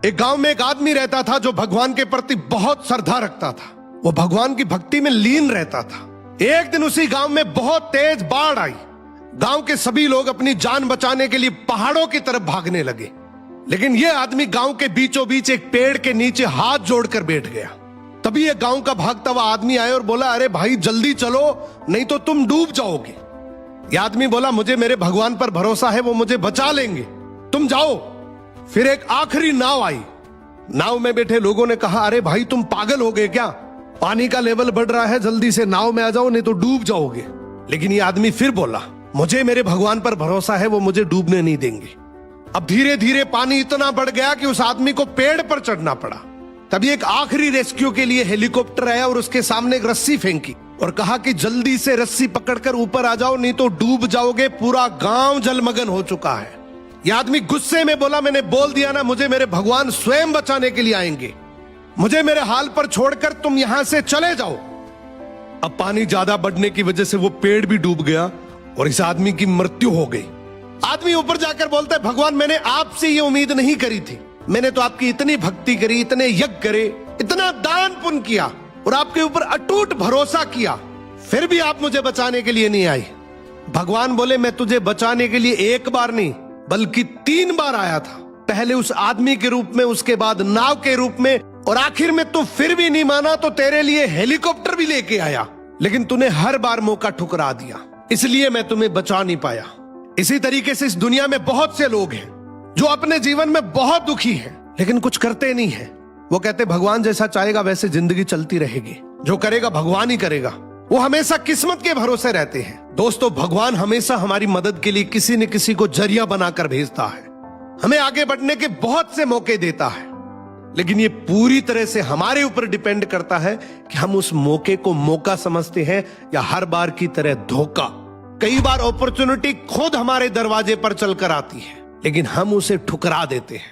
एक गांव में एक आदमी रहता था जो भगवान के प्रति बहुत श्रद्धा रखता था। वो भगवान की भक्ति में लीन रहता था। एक दिन उसी गांव में बहुत तेज बाढ़ आई। गांव के सभी लोग अपनी जान बचाने के लिए पहाड़ों की तरफ भागने लगे, लेकिन यह आदमी गांव के बीचों बीच एक पेड़ के नीचे हाथ जोड़कर बैठ गया। तभी एक गांव का भागता हुआ आदमी आया और बोला, अरे भाई जल्दी चलो, नहीं तो तुम डूब जाओगे। यह आदमी बोला, मुझे मेरे भगवान पर भरोसा है, वो मुझे बचा लेंगे, तुम जाओ। फिर एक आखिरी नाव आई। नाव में बैठे लोगों ने कहा, अरे भाई तुम पागल हो गए क्या, पानी का लेवल बढ़ रहा है, जल्दी से नाव में आ जाओ, नहीं तो डूब जाओगे। लेकिन ये आदमी फिर बोला, मुझे मेरे भगवान पर भरोसा है, वो मुझे डूबने नहीं देंगे। अब धीरे धीरे पानी इतना बढ़ गया कि उस आदमी को पेड़ पर चढ़ना पड़ा। तभी एक आखिरी रेस्क्यू के लिए हेलीकॉप्टर आया और उसके सामने एक रस्सी फेंकी और कहा कि जल्दी से रस्सी पकड़कर ऊपर आ जाओ, नहीं तो डूब जाओगे, पूरा गांव जलमग्न हो चुका है। यह आदमी गुस्से में बोला, मैंने बोल दिया ना, मुझे मेरे भगवान स्वयं बचाने के लिए आएंगे, मुझे मेरे हाल पर छोड़कर तुम यहां से चले जाओ। अब पानी ज्यादा बढ़ने की वजह से वो पेड़ भी डूब गया और इस आदमी की मृत्यु हो गई। आदमी ऊपर जाकर बोलता है, भगवान मैंने आपसे ये उम्मीद नहीं करी थी, मैंने तो आपकी इतनी भक्ति करी, इतने यज्ञ करे, इतना दान पुण्य किया और आपके ऊपर अटूट भरोसा किया, फिर भी आप मुझे बचाने के लिए नहीं आई। भगवान बोले, मैं तुझे बचाने के लिए एक बार नहीं बल्कि 3 बार आया था। पहले उस आदमी के रूप में, उसके बाद नाव के रूप में, और आखिर में तू फिर भी नहीं माना तो तेरे लिए हेलीकॉप्टर भी लेके आया, लेकिन तूने हर बार मौका ठुकरा दिया, इसलिए मैं तुम्हें बचा नहीं पाया। इसी तरीके से इस दुनिया में बहुत से लोग हैं जो अपने जीवन में बहुत दुखी हैं, लेकिन कुछ करते नहीं हैं। वो कहते भगवान जैसा चाहेगा वैसे जिंदगी चलती रहेगी, जो करेगा भगवान ही करेगा। वो हमेशा किस्मत के भरोसे रहते हैं। दोस्तों, भगवान हमेशा हमारी मदद के लिए किसी न किसी को जरिया बनाकर भेजता है, हमें आगे बढ़ने के बहुत से मौके देता है, लेकिन ये पूरी तरह से हमारे ऊपर डिपेंड करता है कि हम उस मौके को मौका समझते हैं या हर बार की तरह धोखा। कई बार अपॉर्चुनिटी खुद हमारे दरवाजे पर चलकर आती है, लेकिन हम उसे ठुकरा देते हैं।